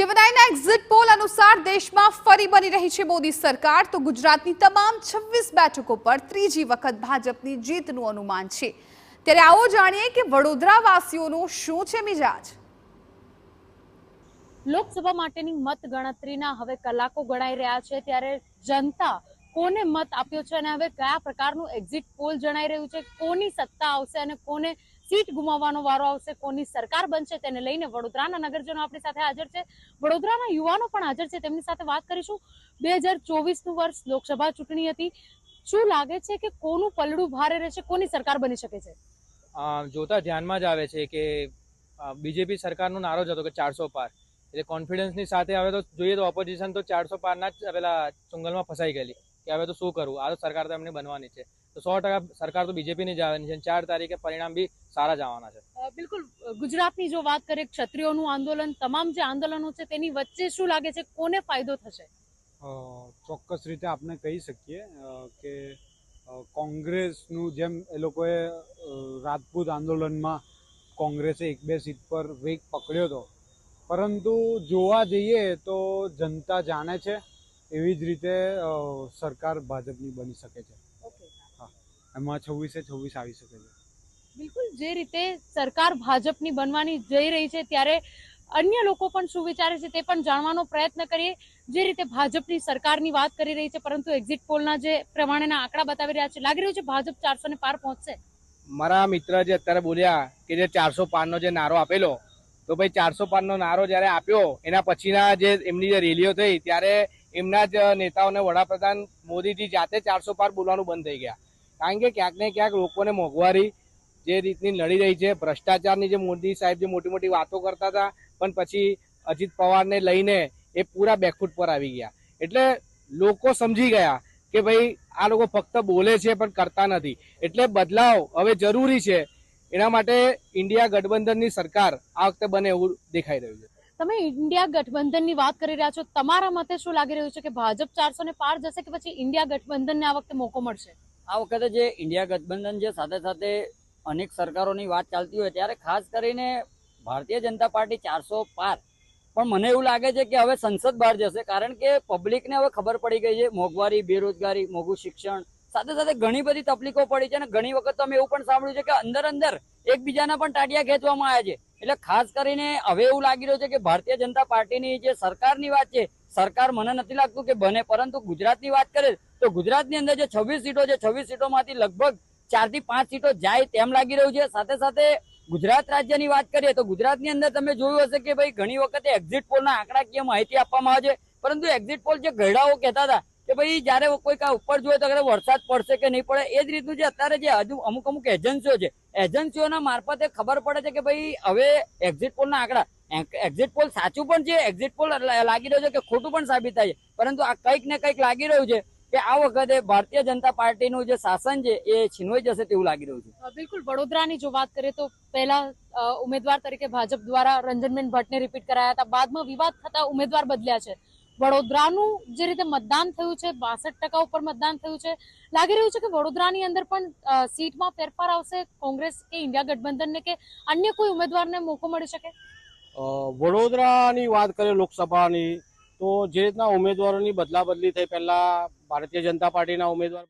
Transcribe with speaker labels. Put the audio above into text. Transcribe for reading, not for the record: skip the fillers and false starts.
Speaker 1: ટીવી9ના exit poll અનુસાર દેશમાં ફરી બની રહી છે મોદી સરકાર, તો ગુજરાતની તમામ 26 બેઠકો પર ત્રીજી વખત ભાજપની જીતનું અનુમાન છે। ત્યારે આવો જાણીએ કે વડોદરા વાસીઓનો શું છે મિજાજ।
Speaker 2: લોકસભા માટેની મત ગણતરીના હવે કલાકો ગણાઈ રહ્યા છે, ત્યારે જનતા કોને મત આપ્યો છે અને હવે કયા પ્રકારનું એક્ઝિટ પોલ જણાઈ રહ્યું છે, કોની સત્તા આવશે અને કોને સીટ ગુમાવવાનો વારો આવશે, કોની સરકાર બનશે, તેને લઈને વડોદરાના નગરજનો આપણી સાથે હાજર છે, વડોદરાના યુવાનો પણ હાજર છે, તેમની સાથે વાત કરીશું। 2024નું વર્ષ લોકસભા ચૂંટણી હતી, શું લાગે છે કે કોનું પલડું ભારે રહેશે, કોની સરકાર બની શકે છે?
Speaker 3: જોતા ધ્યાનમાં જ આવે છે કે બીજેપી સરકારનો નારો જ હતો કે 400 પાર, એટલે કોન્ફિડન્સની સાથે હવે તો જોઈએ તો ઓપોઝિશન તો 400 પારના જ પેલા ચુંગલમાં ફસાઈ ગયેલી કે હવે તો શું કરવું, આ તો સરકાર તો એમની બનવાની છે, તો 100% સરકાર તો બીજેપીની જ આવવાની છે। 4 તારીખે પરિણામ બી સારા જ આવવાના છે।
Speaker 2: બિલકુલ, ગુજરાતની જો વાત કરીએ, ક્ષત્રિયોનું આંદોલન, તમામ જે આંદોલનો છે તેની વચ્ચે શું લાગે છે કોને ફાયદો થશે?
Speaker 4: ચોક્કસ રીતે આપણે કહી શકીએ કે કોંગ્રેસનું જેમ એ લોકોએ રાજપૂત આંદોલનમાં કોંગ્રેસે 1-2 સીટ પર વેગ પકડ્યો હતો, પરંતુ જોવા જઈએ તો જનતા જાણે છે એવી જ રીતે સરકાર ભાજપની બની શકે છે। હા, એમાં 26-26 આવી શકે છે।
Speaker 2: બિલકુલ, જે રીતે સરકાર ભાજપની બનવાની જઈ રહી છે, ત્યારે અન્ય લોકો પણ શું વિચારે છે તે પણ જાણવાનો પ્રયત્ન કરીએ। જે રીતે ભાજપની સરકારની વાત કરી રહી છે, પરંતુ એક્ઝિટ પોલના જે પ્રમાણેના આંકડા બતાવી રહ્યા છે, લાગી રહ્યું છે ભાજપ 400 ને પાર પહોંચશે?
Speaker 5: મારા મિત્ર જે અત્યારે બોલ્યા કે જે 400 પારનો જે નારો આપેલો, તો ભાઈ 400 પારનો નારો જ્યારે આપ્યો એના પછીના જે એમની જે રેલીઓ થઈ ત્યારે એમના જ નેતાઓને વડાપ્રધાન મોદીજી જાતે 400 પાર બોલવાનું બંધ થઈ ગયા, કારણ કે ક્યાંક ને ક્યાંક લોકોને મોંઘવારી જે રીતની લડી રહી છે, ભ્રષ્ટાચારની જે મોદી સાહેબ જે મોટી મોટી વાતો કરતા હતા, પણ પછી અજીત પવારને લઈને એ પૂરા બેકફૂટ પર આવી ગયા, એટલે લોકો સમજી ગયા કે ભાઈ આ લોકો ફક્ત બોલે છે પણ કરતા નથી, એટલે બદલાવ હવે જરૂરી છે। એના માટે ઇન્ડિયા ગઠબંધનની સરકાર આ વખતે બને એવું દેખાઈ રહ્યું છે।
Speaker 2: તમે ઇન્ડિયા ગઠબંધનની વાત કરી રહ્યા છો, તમારા મતે શું લાગી રહ્યું છે કે ભાજપ 400 ને પાર જશે કે પછી ઇન્ડિયા ગઠબંધનને આ વખતે મોકો મળશે?
Speaker 6: આ વખતે જે ઇન્ડિયા ગઠબંધન જે સાથે સાથે અનેક સરકારોની વાત ચાલતી હોય, ત્યારે ખાસ કરીને ભારતીય જનતા પાર્ટી 400 પાર, પણ મને એવું લાગે છે કે હવે સંસદ બહાર જશે, કારણ કે પબ્લિકને હવે ખબર પડી ગઈ છે મોંઘવારી, બેરોજગારી, મોંઘું શિક્ષણ, સાથે સાથે ઘણી બધી તકલીફો પડી છે, અને ઘણી વખત તો અમે એવું પણ સાંભળ્યું છે કે અંદર એકબીજાના પણ ટાટિયા ખેંચવામાં આવ્યા છે। એટલે ખાસ કરીને હવે એવું લાગી રહ્યું છે કે ભારતીય જનતા પાર્ટીની જે સરકારની વાત છે, સરકાર મને નથી લાગતું કે બને, પરંતુ ગુજરાતની વાત કરે તો ગુજરાતની અંદર જે 26 સીટો છે, 26 સીટોમાંથી લગભગ 4 થી 5 સીટો જાય તેમ લાગી રહ્યું છે। સાથે સાથે ગુજરાત રાજ્યની વાત કરીએ તો ગુજરાતની અંદર તમે જોયું હશે કે ભાઈ ઘણી વખતે એક્ઝિટ પોલના આંકડાકીય માહિતી આપવામાં આવે છે, પરંતુ એક્ઝિટ પોલ જે ગયડાઓ કહેતા હતા કે ભાઈ જયારે કોઈ ઉપર જોઈએ તો વરસાદ પડશે કે નહીં પડે, એ જ રીતનું જે અત્યારે જે હજુ અમુક એજન્સીઓ છે, એજન્સીઓના મારફતે ખબર પડે છે કે ભાઈ હવે એક્ઝિટ પોલના આંકડા, એક્ઝિટ પોલ સાચું પણ છે, એક્ઝિટ પોલ લાગી રહ્યું છે કે ખોટું પણ સાબિત થાય છે, પરંતુ આ કંઈક ને કંઈક લાગી રહ્યું છે કે આ વખતે ભારતીય જનતા પાર્ટીનું જે શાસન છે એ છીનવાઈ જશે તેવું લાગી રહ્યું છે।
Speaker 2: બિલકુલ, વડોદરાની જો વાત કરીએ તો પહેલા ઉમેદવાર તરીકે ભાજપ દ્વારા રંજનબેન ભટ્ટને રિપીટ કરાયા હતા, બાદમાં વિવાદ થતા ઉમેદવાર બદલ્યા છે। વડોદરાનું જે રીતે મતદાન થયું છે, 62% ઉપર મતદાન થયું છે, લાગી રહ્યું છે કે વડોદરાની અંદર પણ સીટમાં ફેરફાર આવશે, કોંગ્રેસ કે ઇન્ડિયા ગઠબંધનને કે અન્ય કોઈ ઉમેદવારને મોકો મળી શકે?
Speaker 5: વડોદરાની વાત કરીએ લોકસભાની, તો જે રીતના ઉમેદવારોની બદલા બદલી થઈ, પહેલા ભારતીય જનતા પાર્ટીના ઉમેદવાર